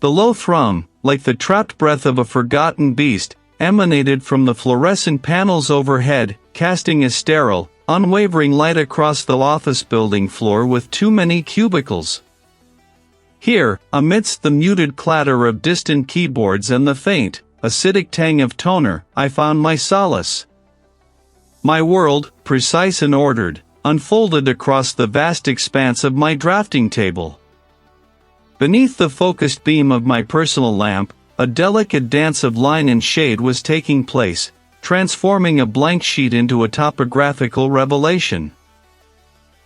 The low thrum, like the trapped breath of a forgotten beast, emanated from the fluorescent panels overhead, casting a sterile, unwavering light across the office building floor with too many cubicles. Here, amidst the muted clatter of distant keyboards and the faint, acidic tang of toner, I found my solace. My world, precise and ordered, unfolded across the vast expanse of my drafting table. Beneath the focused beam of my personal lamp, a delicate dance of line and shade was taking place, transforming a blank sheet into a topographical revelation.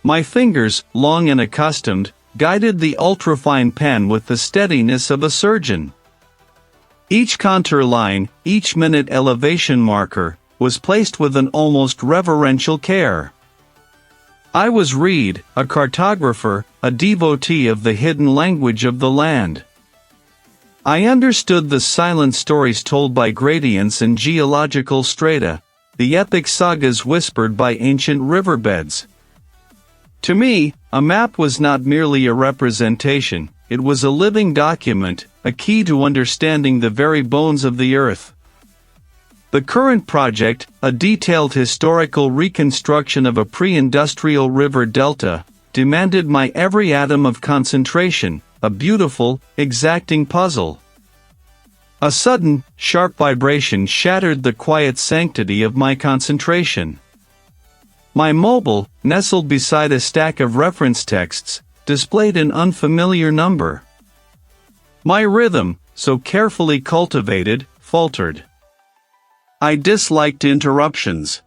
My fingers, long and accustomed, guided the ultrafine pen with the steadiness of a surgeon. Each contour line, each minute elevation marker, was placed with an almost reverential care. I was Reid, a cartographer, a devotee of the hidden language of the land. I understood the silent stories told by gradients and geological strata, the epic sagas whispered by ancient riverbeds. To me, a map was not merely a representation, it was a living document, a key to understanding the very bones of the earth. The current project, a detailed historical reconstruction of a pre-industrial river delta, demanded my every atom of concentration, a beautiful, exacting puzzle. A sudden, sharp vibration shattered the quiet sanctity of my concentration. My mobile, nestled beside a stack of reference texts, displayed an unfamiliar number. My rhythm, so carefully cultivated, faltered. I disliked interruptions.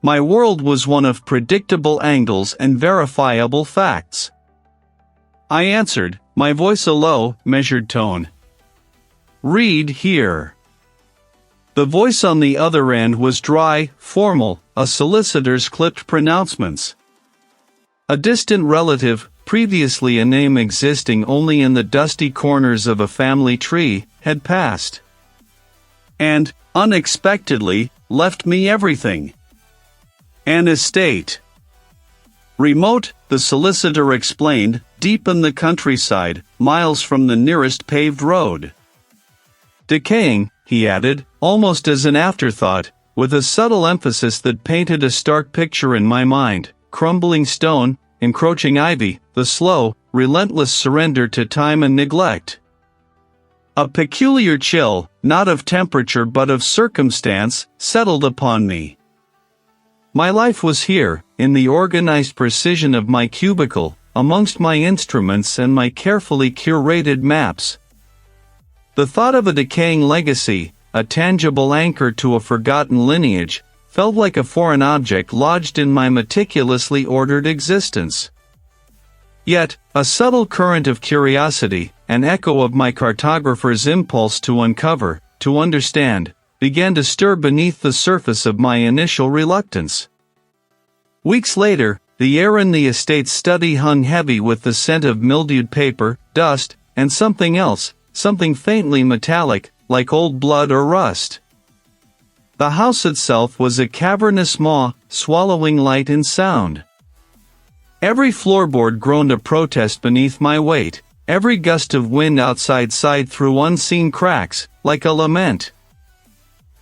My world was one of predictable angles and verifiable facts. I answered, my voice a low, measured tone. Reid here. The voice on the other end was dry, formal, a solicitor's clipped pronouncements. A distant relative, previously a name existing only in the dusty corners of a family tree, had passed. And, unexpectedly, left me everything. An estate. Remote, the solicitor explained, deep in the countryside, miles from the nearest paved road. Decaying, he added, almost as an afterthought, with a subtle emphasis that painted a stark picture in my mind: crumbling stone, encroaching ivy, the slow, relentless surrender to time and neglect. A peculiar chill, not of temperature but of circumstance, settled upon me. My life was here, in the organized precision of my cubicle, amongst my instruments and my carefully curated maps. The thought of a decaying legacy, a tangible anchor to a forgotten lineage, felt like a foreign object lodged in my meticulously ordered existence. Yet, a subtle current of curiosity, an echo of my cartographer's impulse to uncover, to understand, began to stir beneath the surface of my initial reluctance. Weeks later, the air in the estate's study hung heavy with the scent of mildewed paper, dust, and something else, something faintly metallic, like old blood or rust. The house itself was a cavernous maw, swallowing light and sound. Every floorboard groaned a protest beneath my weight, every gust of wind outside sighed through unseen cracks, like a lament.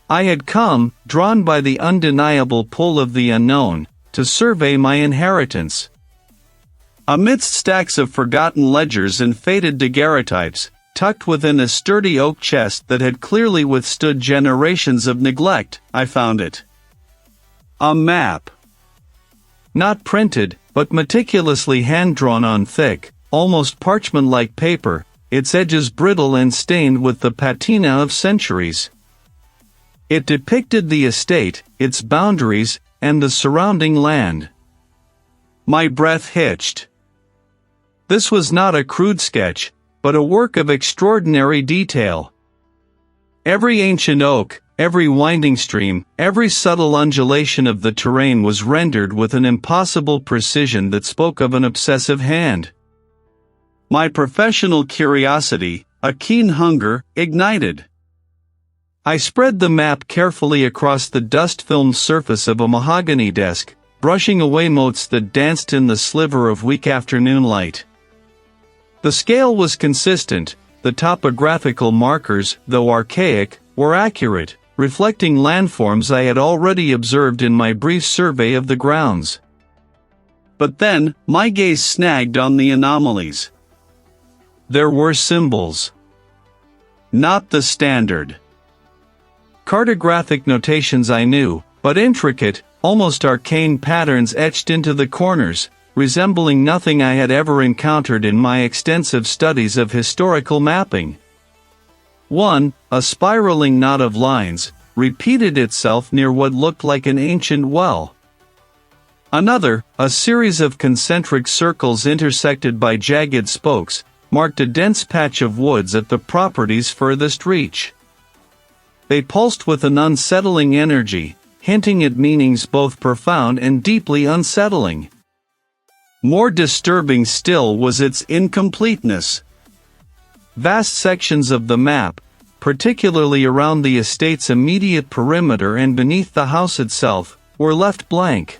I had come, drawn by the undeniable pull of the unknown, to survey my inheritance. Amidst stacks of forgotten ledgers and faded daguerreotypes, tucked within a sturdy oak chest that had clearly withstood generations of neglect, I found it. A map. Not printed, but meticulously hand-drawn on thick, almost parchment-like paper, its edges brittle and stained with the patina of centuries. It depicted the estate, its boundaries, and the surrounding land. My breath hitched. This was not a crude sketch, but a work of extraordinary detail. Every ancient oak, every winding stream, every subtle undulation of the terrain was rendered with an impossible precision that spoke of an obsessive hand. My professional curiosity, a keen hunger, ignited. I spread the map carefully across the dust-filmed surface of a mahogany desk, brushing away motes that danced in the sliver of weak afternoon light. The scale was consistent, the topographical markers, though archaic, were accurate, reflecting landforms I had already observed in my brief survey of the grounds. But then, my gaze snagged on the anomalies. There were symbols. Not the standard cartographic notations I knew, but intricate, almost arcane patterns etched into the corners, resembling nothing I had ever encountered in my extensive studies of historical mapping. One, a spiraling knot of lines, repeated itself near what looked like an ancient well. Another, a series of concentric circles intersected by jagged spokes, marked a dense patch of woods at the property's furthest reach. They pulsed with an unsettling energy, hinting at meanings both profound and deeply unsettling. More disturbing still was its incompleteness. Vast sections of the map, particularly around the estate's immediate perimeter and beneath the house itself, were left blank.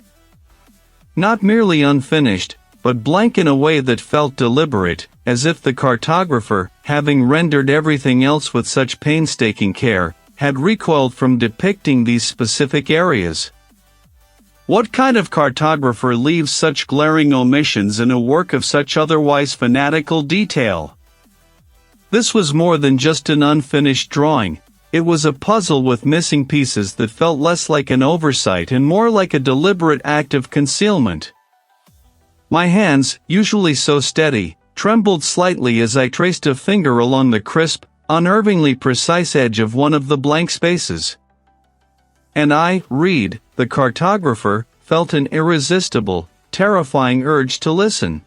Not merely unfinished, but blank in a way that felt deliberate, as if the cartographer, having rendered everything else with such painstaking care, had recoiled from depicting these specific areas. What kind of cartographer leaves such glaring omissions in a work of such otherwise fanatical detail? This was more than just an unfinished drawing. It was a puzzle with missing pieces that felt less like an oversight and more like a deliberate act of concealment. My hands, usually so steady, trembled slightly as I traced a finger along the crisp, unnervingly precise edge of one of the blank spaces. And I, Reid, the cartographer, felt an irresistible, terrifying urge to listen.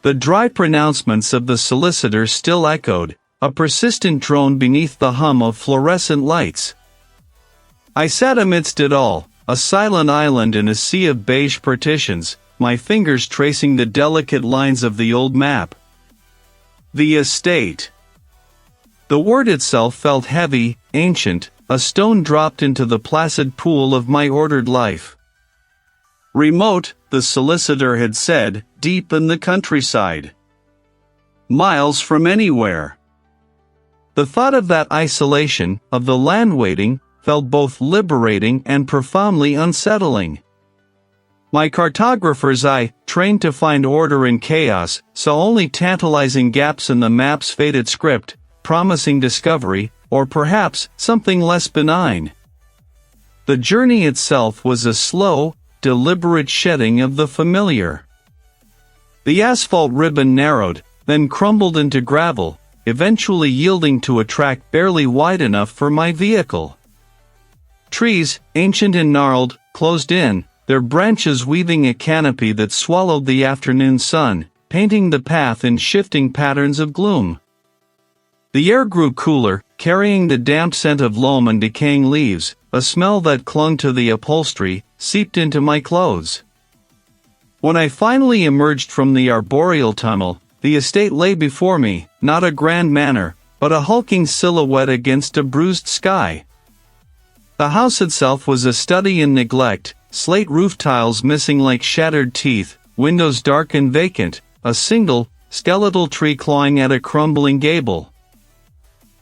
The dry pronouncements of the solicitor still echoed, a persistent drone beneath the hum of fluorescent lights. I sat amidst it all, a silent island in a sea of beige partitions, my fingers tracing the delicate lines of the old map. The estate. The word itself felt heavy, ancient, a stone dropped into the placid pool of my ordered life. Remote, the solicitor had said, deep in the countryside. Miles from anywhere. The thought of that isolation, of the land waiting, felt both liberating and profoundly unsettling. My cartographer's eye, trained to find order in chaos, saw only tantalizing gaps in the map's faded script, promising discovery, or perhaps something less benign. The journey itself was a slow, deliberate shedding of the familiar. The asphalt ribbon narrowed, then crumbled into gravel, eventually yielding to a track barely wide enough for my vehicle. Trees, ancient and gnarled, closed in, their branches weaving a canopy that swallowed the afternoon sun, painting the path in shifting patterns of gloom. The air grew cooler, carrying the damp scent of loam and decaying leaves, a smell that clung to the upholstery, seeped into my clothes. When I finally emerged from the arboreal tunnel, the estate lay before me, not a grand manor, but a hulking silhouette against a bruised sky. The house itself was a study in neglect, slate roof tiles missing like shattered teeth, windows dark and vacant, a single, skeletal tree clawing at a crumbling gable.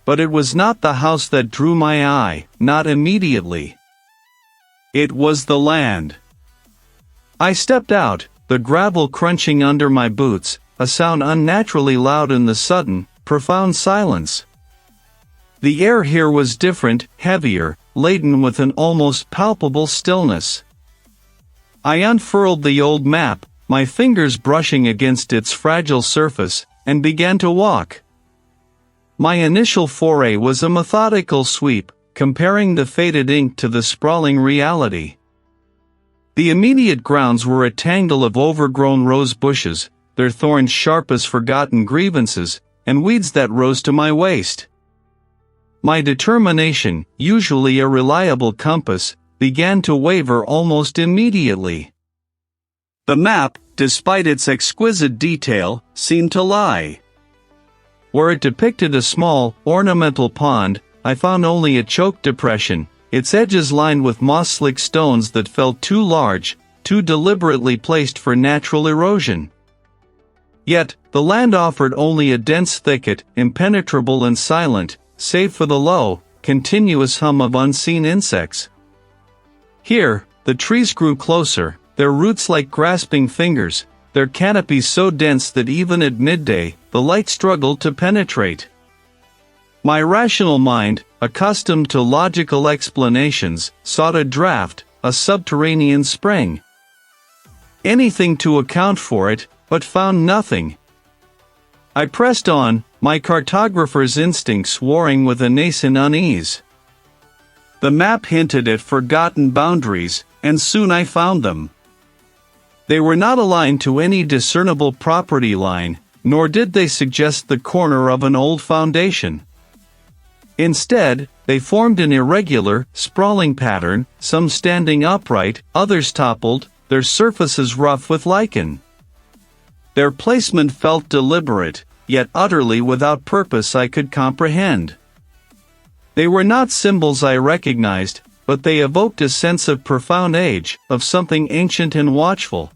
But it was not the house that drew my eye, not immediately. It was the land. I stepped out, the gravel crunching under my boots, a sound unnaturally loud in the sudden, profound silence. The air here was different, heavier, laden with an almost palpable stillness. I unfurled the old map, my fingers brushing against its fragile surface, and began to walk. My initial foray was a methodical sweep, comparing the faded ink to the sprawling reality. The immediate grounds were a tangle of overgrown rose bushes, their thorns sharp as forgotten grievances, and weeds that rose to my waist. My determination, usually a reliable compass, began to waver almost immediately. The map, despite its exquisite detail, seemed to lie. Where it depicted a small, ornamental pond, I found only a choked depression, its edges lined with moss-slick stones that felt too large, too deliberately placed for natural erosion. Yet, the land offered only a dense thicket, impenetrable and silent, save for the low, continuous hum of unseen insects. Here, the trees grew closer, their roots like grasping fingers, their canopies so dense that even at midday, the light struggled to penetrate. My rational mind, accustomed to logical explanations, sought a draft, a subterranean spring. Anything to account for it, but found nothing. I pressed on, my cartographer's instincts warring with a nascent unease. The map hinted at forgotten boundaries, and soon I found them. They were not aligned to any discernible property line, nor did they suggest the corner of an old foundation. Instead, they formed an irregular, sprawling pattern, some standing upright, others toppled, their surfaces rough with lichen. Their placement felt deliberate, yet utterly without purpose I could comprehend. They were not symbols I recognized, but they evoked a sense of profound age, of something ancient and watchful.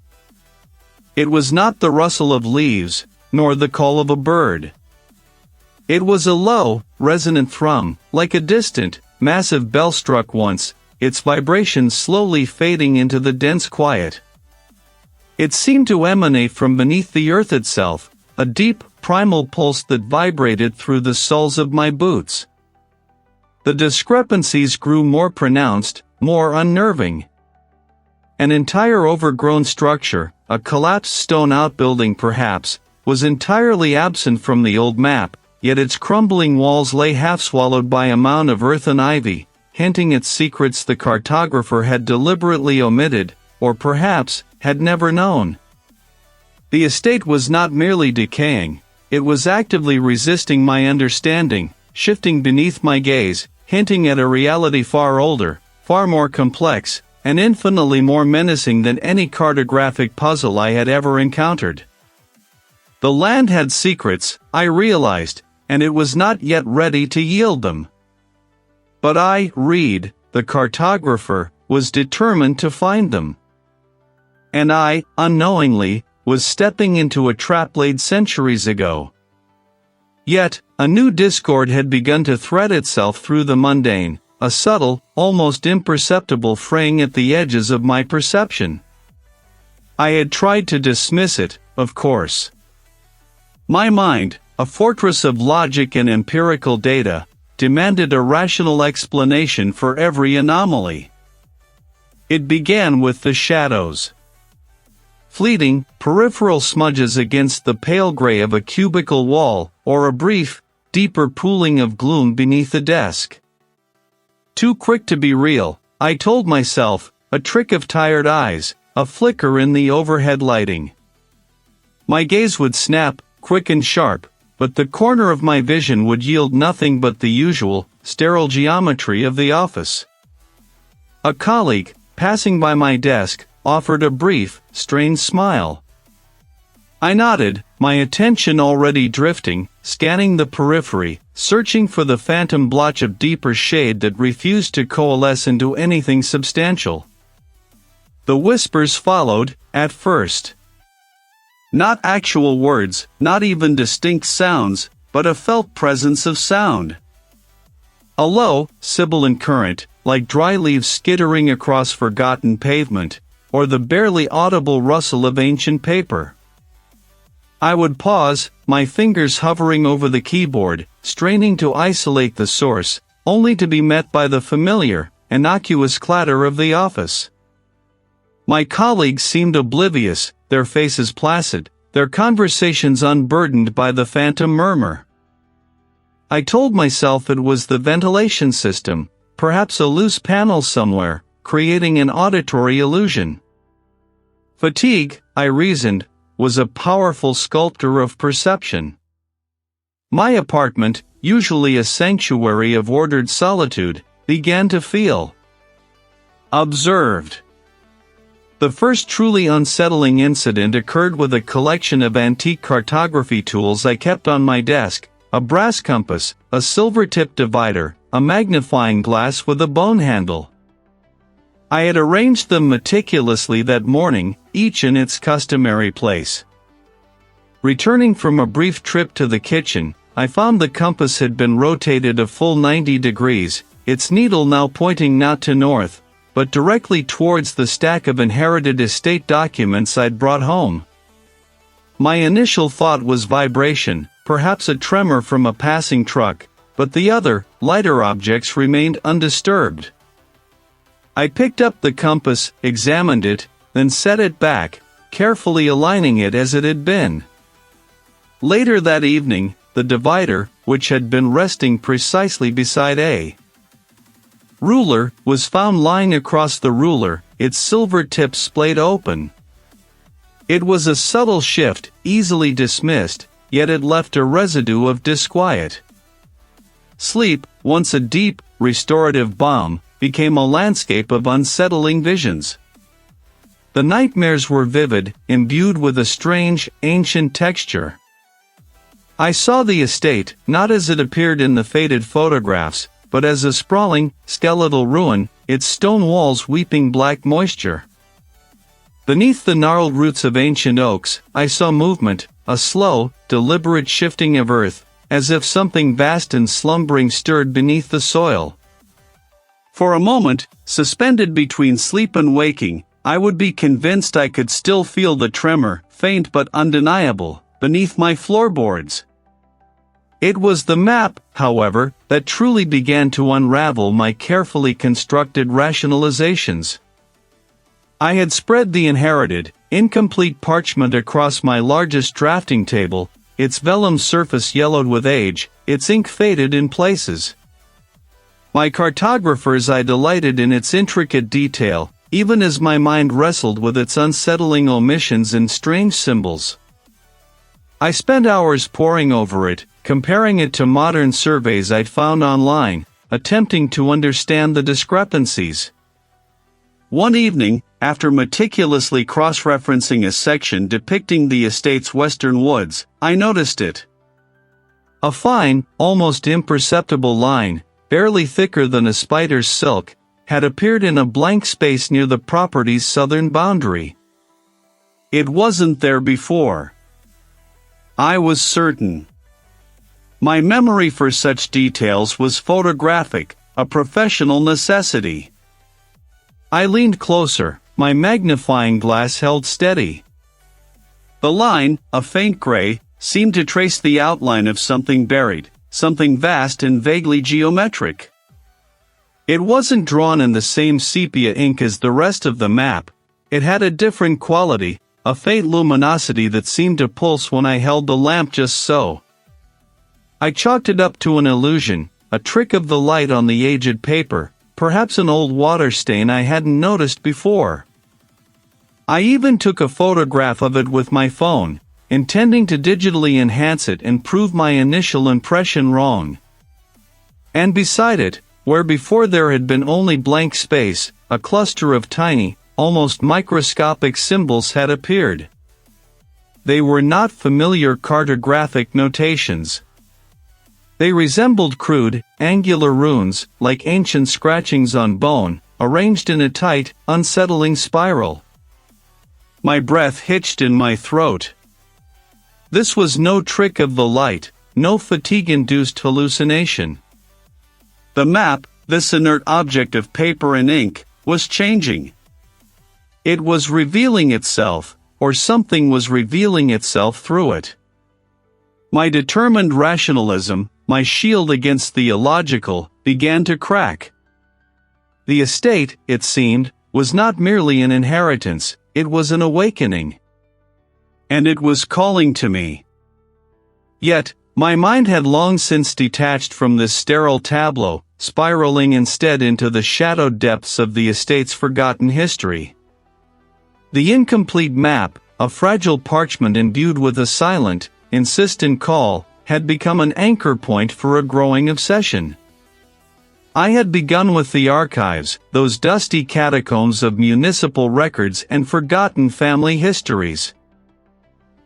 It was not the rustle of leaves, nor the call of a bird. It was a low, resonant thrum, like a distant, massive bell struck once, its vibrations slowly fading into the dense quiet. It seemed to emanate from beneath the earth itself, a deep, primal pulse that vibrated through the soles of my boots. The discrepancies grew more pronounced, more unnerving. An entire overgrown structure, a collapsed stone outbuilding perhaps, was entirely absent from the old map, yet its crumbling walls lay half-swallowed by a mound of earth and ivy, hinting at secrets the cartographer had deliberately omitted, or perhaps, had never known. The estate was not merely decaying, it was actively resisting my understanding, shifting beneath my gaze, hinting at a reality far older, far more complex, and infinitely more menacing than any cartographic puzzle I had ever encountered. The land had secrets, I realized, and it was not yet ready to yield them. But I, Reid, the cartographer, was determined to find them. And I, unknowingly, was stepping into a trap laid centuries ago. Yet, a new discord had begun to thread itself through the mundane, a subtle, almost imperceptible fraying at the edges of my perception. I had tried to dismiss it, of course. My mind, a fortress of logic and empirical data, demanded a rational explanation for every anomaly. It began with the shadows. Fleeting, peripheral smudges against the pale gray of a cubicle wall, or a brief, deeper pooling of gloom beneath a desk. Too quick to be real, I told myself, a trick of tired eyes, a flicker in the overhead lighting. My gaze would snap, quick and sharp, but the corner of my vision would yield nothing but the usual, sterile geometry of the office. A colleague, passing by my desk, offered a brief, strained smile. I nodded, my attention already drifting, scanning the periphery, searching for the phantom blotch of deeper shade that refused to coalesce into anything substantial. The whispers followed, at first. Not actual words, not even distinct sounds, but a felt presence of sound. A low, sibilant current, like dry leaves skittering across forgotten pavement, or the barely audible rustle of ancient paper. I would pause, my fingers hovering over the keyboard, straining to isolate the source, only to be met by the familiar, innocuous clatter of the office. My colleagues seemed oblivious, their faces placid, their conversations unburdened by the phantom murmur. I told myself it was the ventilation system, perhaps a loose panel somewhere, creating an auditory illusion. Fatigue, I reasoned, was a powerful sculptor of perception. My apartment, usually a sanctuary of ordered solitude, began to feel observed. The first truly unsettling incident occurred with a collection of antique cartography tools I kept on my desk, a brass compass, a silver-tipped divider, a magnifying glass with a bone handle. I had arranged them meticulously that morning, each in its customary place. Returning from a brief trip to the kitchen, I found the compass had been rotated a full 90 degrees, its needle now pointing not to north, but directly towards the stack of inherited estate documents I'd brought home. My initial thought was vibration, perhaps a tremor from a passing truck, but the other, lighter objects remained undisturbed. I picked up the compass, examined it, then set it back, carefully aligning it as it had been. Later that evening, the divider, which had been resting precisely beside a ruler, was found lying across the ruler, its silver tip splayed open. It was a subtle shift, easily dismissed, yet it left a residue of disquiet. Sleep, once a deep, restorative balm, became a landscape of unsettling visions. The nightmares were vivid, imbued with a strange, ancient texture. I saw the estate, not as it appeared in the faded photographs, but as a sprawling, skeletal ruin, its stone walls weeping black moisture. Beneath the gnarled roots of ancient oaks, I saw movement, a slow, deliberate shifting of earth, as if something vast and slumbering stirred beneath the soil. For a moment, suspended between sleep and waking, I would be convinced I could still feel the tremor, faint but undeniable, beneath my floorboards. It was the map, however, that truly began to unravel my carefully constructed rationalizations. I had spread the inherited, incomplete parchment across my largest drafting table, its vellum surface yellowed with age, its ink faded in places. My cartographers I delighted in its intricate detail, even as my mind wrestled with its unsettling omissions and strange symbols. I spent hours poring over it, comparing it to modern surveys I'd found online, attempting to understand the discrepancies. One evening, after meticulously cross-referencing a section depicting the estate's western woods, I noticed it. A fine, almost imperceptible line, barely thicker than a spider's silk, had appeared in a blank space near the property's southern boundary. It wasn't there before. I was certain. My memory for such details was photographic, a professional necessity. I leaned closer, my magnifying glass held steady. The line, a faint gray, seemed to trace the outline of something buried, something vast and vaguely geometric. It wasn't drawn in the same sepia ink as the rest of the map. It had a different quality, a faint luminosity that seemed to pulse when I held the lamp just so. I chalked it up to an illusion, a trick of the light on the aged paper, perhaps an old water stain I hadn't noticed before. I even took a photograph of it with my phone, intending to digitally enhance it and prove my initial impression wrong. And beside it, where before there had been only blank space, a cluster of tiny, almost microscopic symbols had appeared. They were not familiar cartographic notations. They resembled crude, angular runes, like ancient scratchings on bone, arranged in a tight, unsettling spiral. My breath hitched in my throat. This was no trick of the light, no fatigue-induced hallucination. The map, this inert object of paper and ink, was changing. It was revealing itself, or something was revealing itself through it. My determined rationalism, my shield against the illogical, began to crack. The estate, it seemed, was not merely an inheritance, it was an awakening. And it was calling to me. Yet, my mind had long since detached from this sterile tableau, spiraling instead into the shadowed depths of the estate's forgotten history. The incomplete map, a fragile parchment imbued with a silent, insistent call, had become an anchor point for a growing obsession. I had begun with the archives, those dusty catacombs of municipal records and forgotten family histories.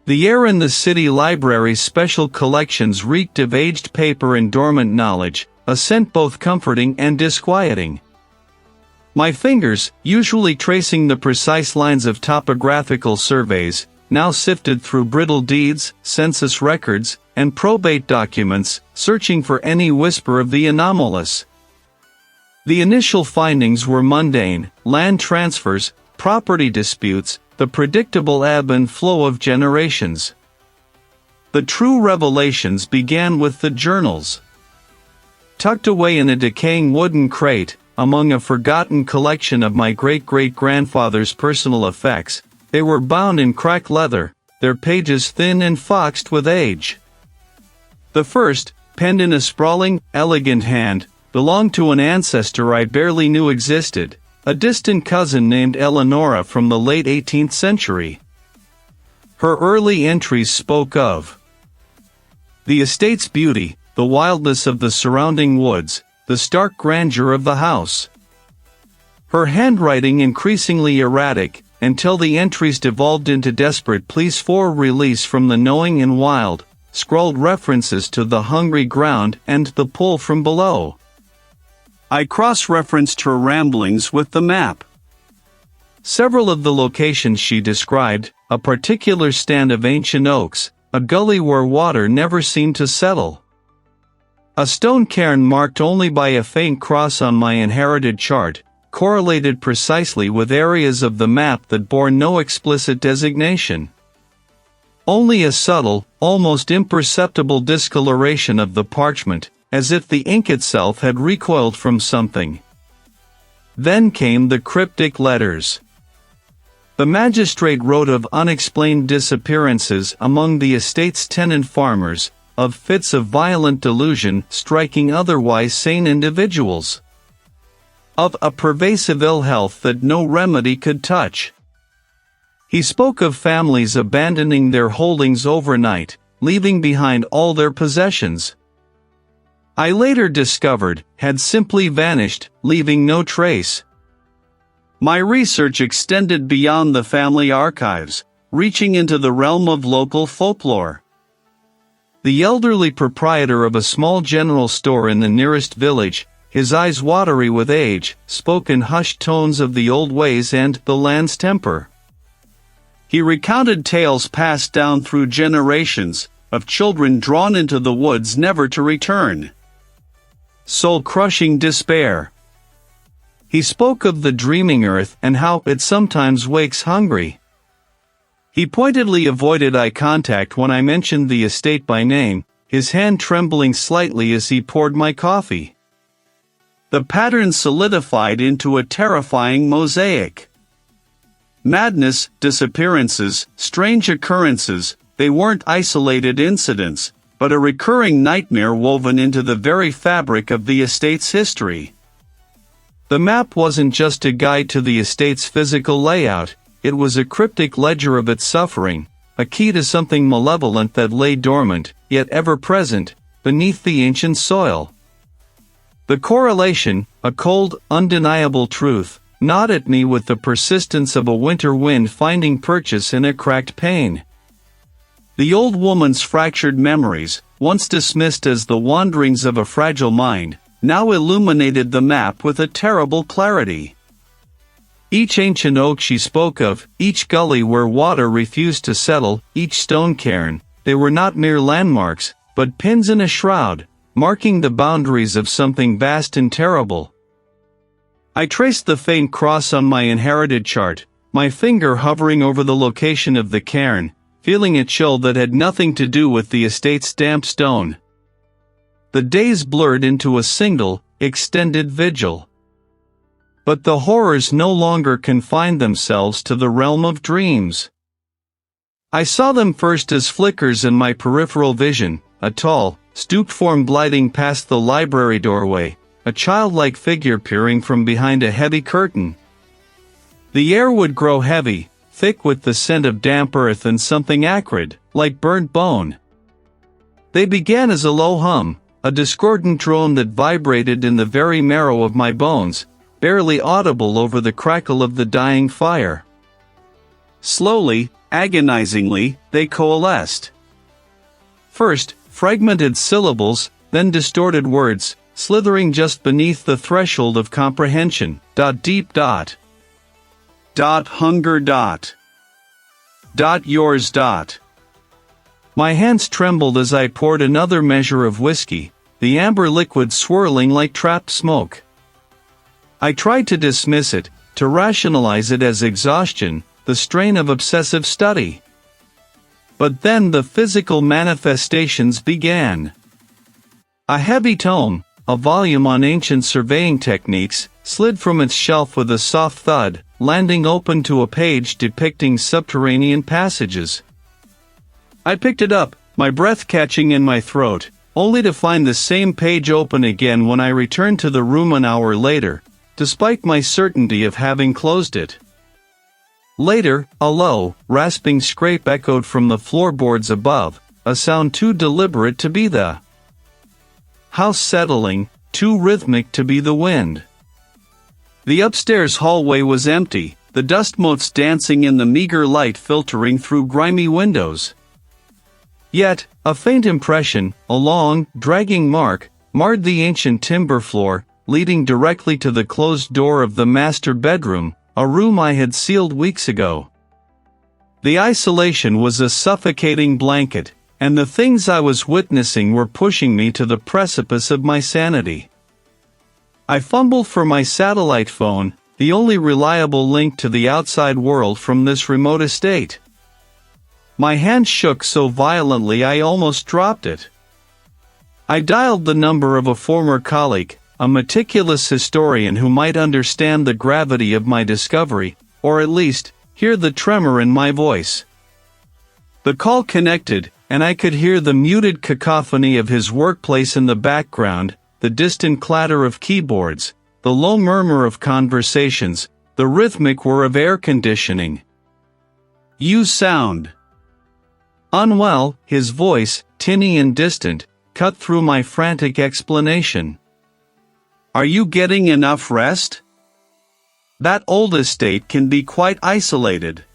The air in the city library's special collections reeked of aged paper and dormant knowledge, a scent both comforting and disquieting. My fingers, usually tracing the precise lines of topographical surveys, now sifted through brittle deeds, census records, and probate documents, searching for any whisper of the anomalous. The initial findings were mundane: land transfers, property disputes, the predictable ebb and flow of generations. The true revelations began with the journals. Tucked away in a decaying wooden crate, among a forgotten collection of my great-great-grandfather's personal effects, they were bound in cracked leather, their pages thin and foxed with age. The first, penned in a sprawling, elegant hand, belonged to an ancestor I barely knew existed, a distant cousin named Eleonora from the late 18th century. Her early entries spoke of the estate's beauty, the wildness of the surrounding woods, the stark grandeur of the house. Her handwriting increasingly erratic, until the entries devolved into desperate pleas for release from the knowing and wild, scrawled references to the hungry ground and the pull from below. I cross-referenced her ramblings with the map. Several of the locations she described, a particular stand of ancient oaks, a gully where water never seemed to settle, a stone cairn marked only by a faint cross on my inherited chart, correlated precisely with areas of the map that bore no explicit designation. Only a subtle, almost imperceptible discoloration of the parchment, as if the ink itself had recoiled from something. Then came the cryptic letters. The magistrate wrote of unexplained disappearances among the estate's tenant farmers, of fits of violent delusion striking otherwise sane individuals, of a pervasive ill health that no remedy could touch. He spoke of families abandoning their holdings overnight, leaving behind all their possessions. I later discovered, had simply vanished, leaving no trace. My research extended beyond the family archives, reaching into the realm of local folklore. The elderly proprietor of a small general store in the nearest village, his eyes watery with age, spoke in hushed tones of the old ways and the land's temper. He recounted tales passed down through generations, of children drawn into the woods never to return. Soul-crushing despair. He spoke of the dreaming earth and how it sometimes wakes hungry. He pointedly avoided eye contact when I mentioned the estate by name, his hand trembling slightly as he poured my coffee. The pattern solidified into a terrifying mosaic. Madness, disappearances, strange occurrences, they weren't isolated incidents, but a recurring nightmare woven into the very fabric of the estate's history. The map wasn't just a guide to the estate's physical layout, it was a cryptic ledger of its suffering, a key to something malevolent that lay dormant, yet ever present, beneath the ancient soil. The correlation, a cold, undeniable truth, gnawed at me with the persistence of a winter wind finding purchase in a cracked pane. The old woman's fractured memories, once dismissed as the wanderings of a fragile mind, now illuminated the map with a terrible clarity. Each ancient oak she spoke of, each gully where water refused to settle, each stone cairn, they were not mere landmarks, but pins in a shroud, marking the boundaries of something vast and terrible. I traced the faint cross on my inherited chart, my finger hovering over the location of the cairn, feeling a chill that had nothing to do with the estate's damp stone. The days blurred into a single, extended vigil. But the horrors no longer confined themselves to the realm of dreams. I saw them first as flickers in my peripheral vision, a tall, stooped form gliding past the library doorway, a childlike figure peering from behind a heavy curtain. The air would grow heavy, thick with the scent of damp earth and something acrid, like burnt bone. They began as a low hum, a discordant drone that vibrated in the very marrow of my bones, barely audible over the crackle of the dying fire. Slowly, agonizingly, they coalesced. First, fragmented syllables, then distorted words, slithering just beneath the threshold of comprehension. Deep. Hunger. Yours. My hands trembled as I poured another measure of whiskey, the amber liquid swirling like trapped smoke. I tried to dismiss it, to rationalize it as exhaustion, the strain of obsessive study. But then the physical manifestations began. A heavy tome, a volume on ancient surveying techniques, slid from its shelf with a soft thud, landing open to a page depicting subterranean passages. I picked it up, my breath catching in my throat, only to find the same page open again when I returned to the room an hour later, despite my certainty of having closed it. Later, a low, rasping scrape echoed from the floorboards above, a sound too deliberate to be the house settling, too rhythmic to be the wind. The upstairs hallway was empty, the dust motes dancing in the meager light filtering through grimy windows. Yet, a faint impression, a long, dragging mark, marred the ancient timber floor, leading directly to the closed door of the master bedroom, a room I had sealed weeks ago. The isolation was a suffocating blanket, and the things I was witnessing were pushing me to the precipice of my sanity. I fumbled for my satellite phone, the only reliable link to the outside world from this remote estate. My hand shook so violently I almost dropped it. I dialed the number of a former colleague, a meticulous historian who might understand the gravity of my discovery, or at least, hear the tremor in my voice. The call connected, and I could hear the muted cacophony of his workplace in the background, the distant clatter of keyboards, the low murmur of conversations, the rhythmic whir of air conditioning. "You sound unwell," his voice, tinny and distant, cut through my frantic explanation. "Are you getting enough rest? That old estate can be quite isolated.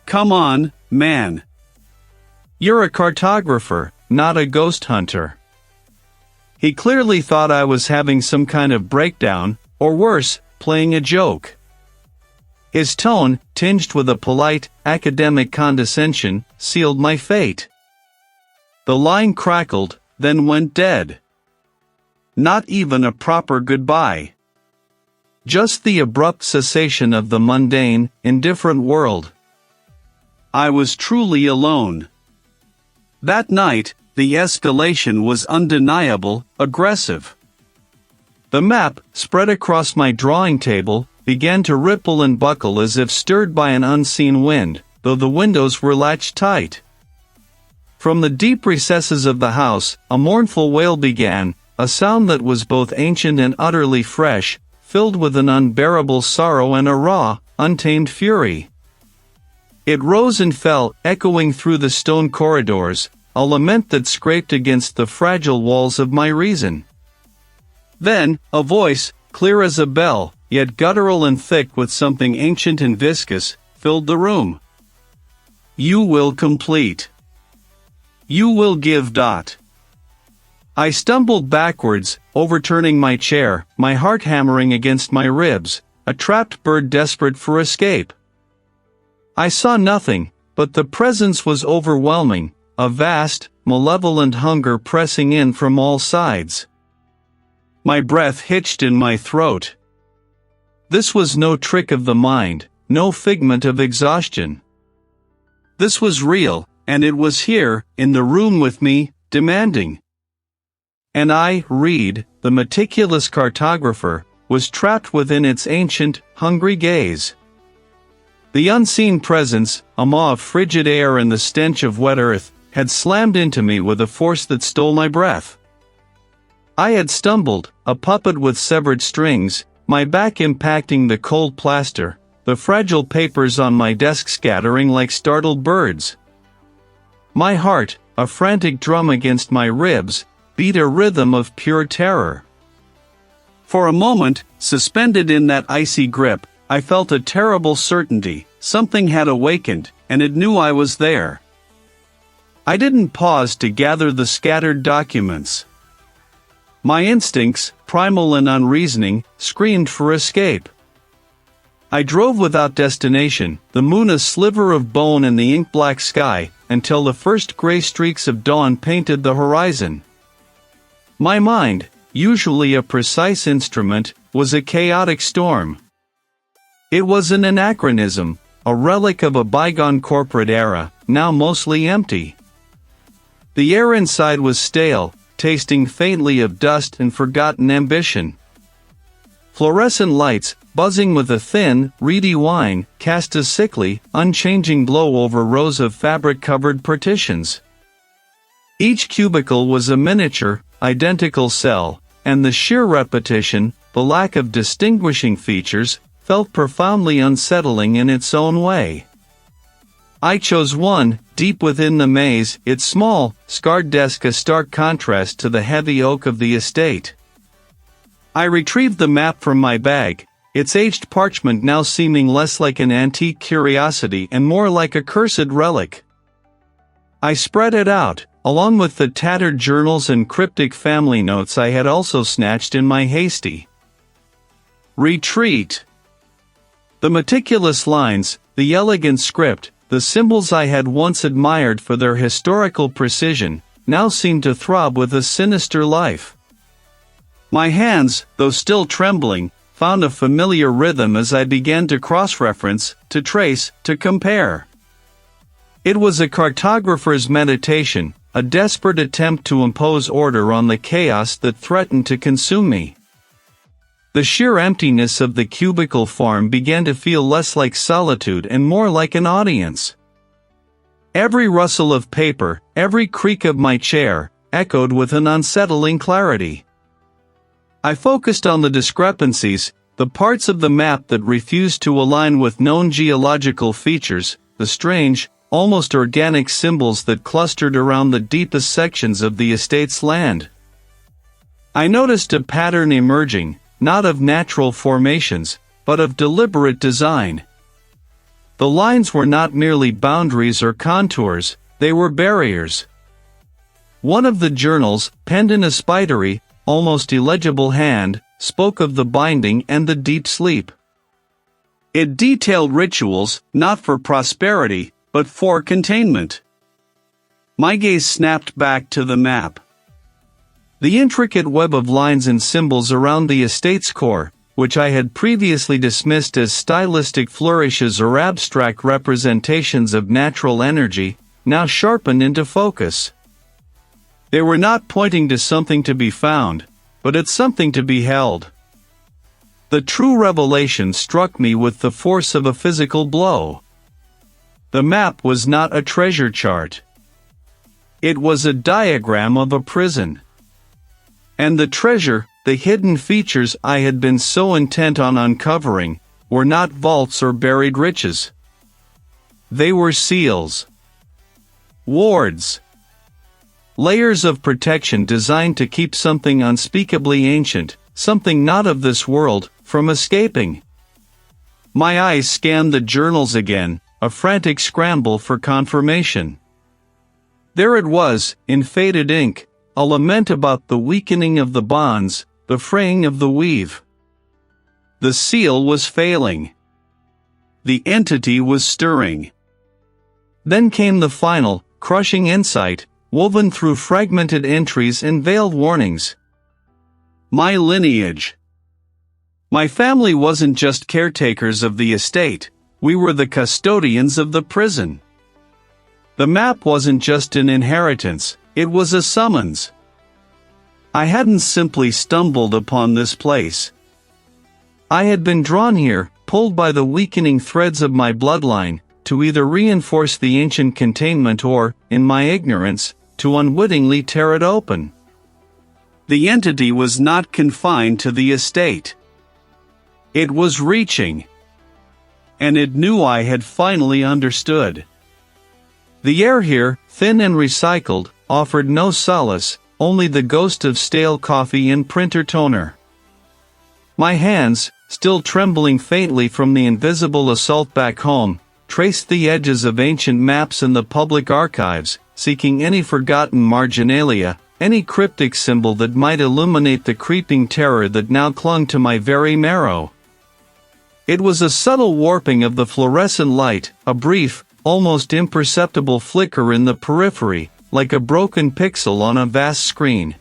Come on, man. You're a cartographer, not a ghost hunter." He clearly thought I was having some kind of breakdown, or worse, playing a joke. His tone, tinged with a polite, academic condescension, sealed my fate. The line crackled, then went dead. Not even a proper goodbye. Just the abrupt cessation of the mundane, indifferent world. I was truly alone. That night, the escalation was undeniable, aggressive. The map, spread across my drawing table, began to ripple and buckle as if stirred by an unseen wind, though the windows were latched tight. From the deep recesses of the house, a mournful wail began, a sound that was both ancient and utterly fresh, filled with an unbearable sorrow and a raw, untamed fury. It rose and fell, echoing through the stone corridors, a lament that scraped against the fragile walls of my reason. Then, a voice, clear as a bell, yet guttural and thick with something ancient and viscous, filled the room. "You will complete. You will give. I stumbled backwards, overturning my chair, my heart hammering against my ribs, a trapped bird desperate for escape. I saw nothing, but the presence was overwhelming, a vast, malevolent hunger pressing in from all sides. My breath hitched in my throat. This was no trick of the mind, no figment of exhaustion. This was real, and it was here, in the room with me, demanding. And I, Reid, the meticulous cartographer, was trapped within its ancient, hungry gaze. The unseen presence, a maw of frigid air and the stench of wet earth, had slammed into me with a force that stole my breath. I had stumbled, a puppet with severed strings, my back impacting the cold plaster, the fragile papers on my desk scattering like startled birds. My heart, a frantic drum against my ribs, beat a rhythm of pure terror. For a moment, suspended in that icy grip, I felt a terrible certainty, something had awakened, and it knew I was there. I didn't pause to gather the scattered documents. My instincts, primal and unreasoning, screamed for escape. I drove without destination, the moon a sliver of bone in the ink-black sky, until the first gray streaks of dawn painted the horizon. My mind, usually a precise instrument, was a chaotic storm. It was an anachronism, a relic of a bygone corporate era, now mostly empty. The air inside was stale, tasting faintly of dust and forgotten ambition. Fluorescent lights, buzzing with a thin, reedy whine, cast a sickly, unchanging glow over rows of fabric-covered partitions. Each cubicle was a miniature, identical cell, and the sheer repetition, the lack of distinguishing features, felt profoundly unsettling in its own way. I chose one, deep within the maze, its small, scarred desk a stark contrast to the heavy oak of the estate. I retrieved the map from my bag, its aged parchment now seeming less like an antique curiosity and more like a cursed relic. I spread it out, along with the tattered journals and cryptic family notes I had also snatched in my hasty retreat. The meticulous lines, the elegant script, the symbols I had once admired for their historical precision, now seemed to throb with a sinister life. My hands, though still trembling, found a familiar rhythm as I began to cross-reference, to trace, to compare. It was a cartographer's meditation, a desperate attempt to impose order on the chaos that threatened to consume me. The sheer emptiness of the cubicle farm began to feel less like solitude and more like an audience. Every rustle of paper, every creak of my chair, echoed with an unsettling clarity. I focused on the discrepancies, the parts of the map that refused to align with known geological features, the strange, almost organic symbols that clustered around the deepest sections of the estate's land. I noticed a pattern emerging, not of natural formations, but of deliberate design. The lines were not merely boundaries or contours, they were barriers. One of the journals, penned in a spidery, almost illegible hand, spoke of the binding and the deep sleep. It detailed rituals, not for prosperity, but for containment. My gaze snapped back to the map. The intricate web of lines and symbols around the estate's core, which I had previously dismissed as stylistic flourishes or abstract representations of natural energy, now sharpened into focus. They were not pointing to something to be found, but at something to be held. The true revelation struck me with the force of a physical blow. The map was not a treasure chart. It was a diagram of a prison. And the treasure, the hidden features I had been so intent on uncovering, were not vaults or buried riches. They were seals. Wards. Layers of protection designed to keep something unspeakably ancient, something not of this world, from escaping. My eyes scanned the journals again, a frantic scramble for confirmation. There it was, in faded ink, a lament about the weakening of the bonds, the fraying of the weave. The seal was failing. The entity was stirring. Then came the final, crushing insight, woven through fragmented entries and veiled warnings. My lineage. My family wasn't just caretakers of the estate, we were the custodians of the prison. The map wasn't just an inheritance, it was a summons. I hadn't simply stumbled upon this place. I had been drawn here, pulled by the weakening threads of my bloodline, to either reinforce the ancient containment or, in my ignorance, to unwittingly tear it open. The entity was not confined to the estate. It was reaching. And it knew I had finally understood. The air here, thin and recycled, offered no solace, only the ghost of stale coffee and printer toner. My hands, still trembling faintly from the invisible assault back home, traced the edges of ancient maps in the public archives, seeking any forgotten marginalia, any cryptic symbol that might illuminate the creeping terror that now clung to my very marrow. It was a subtle warping of the fluorescent light, a brief, almost imperceptible flicker in the periphery, like a broken pixel on a vast screen.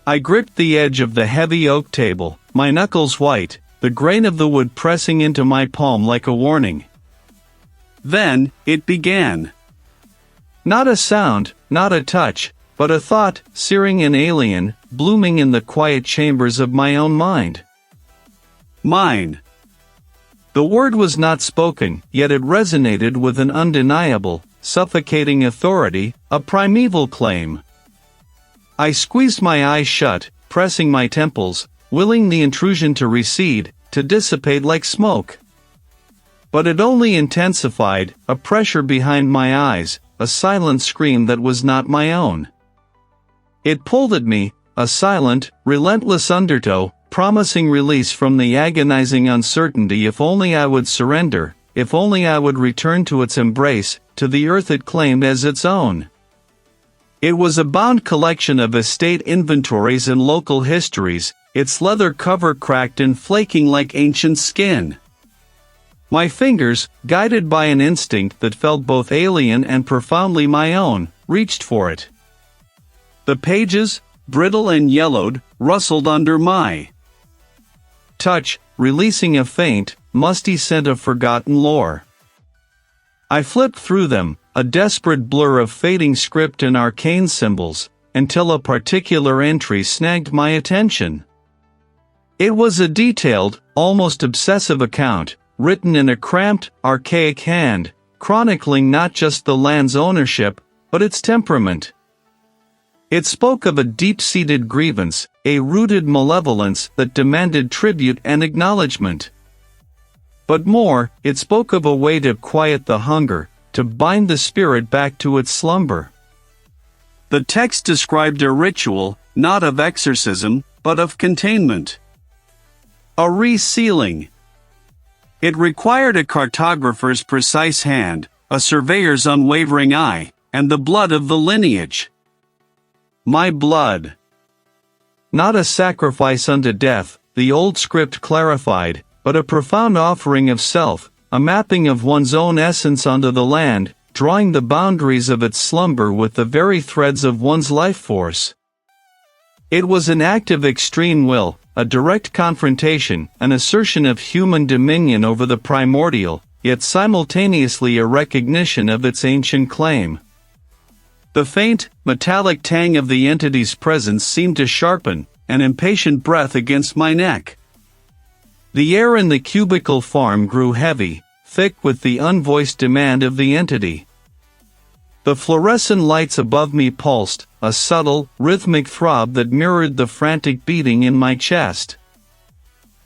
I gripped the edge of the heavy oak table, my knuckles white, the grain of the wood pressing into my palm like a warning. Then, it began. Not a sound, not a touch, but a thought, searing and alien, blooming in the quiet chambers of my own mind. Mine. The word was not spoken, yet it resonated with an undeniable, suffocating authority, a primeval claim. I squeezed my eyes shut, pressing my temples, willing the intrusion to recede, to dissipate like smoke. But it only intensified, a pressure behind my eyes, a silent scream that was not my own. It pulled at me, a silent, relentless undertow, promising release from the agonizing uncertainty if only I would surrender, if only I would return to its embrace, to the earth it claimed as its own. It was a bound collection of estate inventories and local histories, its leather cover cracked and flaking like ancient skin. My fingers, guided by an instinct that felt both alien and profoundly my own, reached for it. The pages, brittle and yellowed, rustled under my touch, releasing a faint, musty scent of forgotten lore. I flipped through them, a desperate blur of fading script and arcane symbols, until a particular entry snagged my attention. It was a detailed, almost obsessive account, written in a cramped, archaic hand, chronicling not just the land's ownership, but its temperament. It spoke of a deep-seated grievance, a rooted malevolence that demanded tribute and acknowledgement. But more, it spoke of a way to quiet the hunger, to bind the spirit back to its slumber. The text described a ritual, not of exorcism, but of containment. A resealing. It required a cartographer's precise hand, a surveyor's unwavering eye, and the blood of the lineage. My blood. Not a sacrifice unto death, the old script clarified, but a profound offering of self, a mapping of one's own essence onto the land, drawing the boundaries of its slumber with the very threads of one's life force. It was an act of extreme will, a direct confrontation, an assertion of human dominion over the primordial, yet simultaneously a recognition of its ancient claim. The faint, metallic tang of the entity's presence seemed to sharpen, an impatient breath against my neck. The air in the cubicle farm grew heavy, thick with the unvoiced demand of the entity. The fluorescent lights above me pulsed, a subtle, rhythmic throb that mirrored the frantic beating in my chest.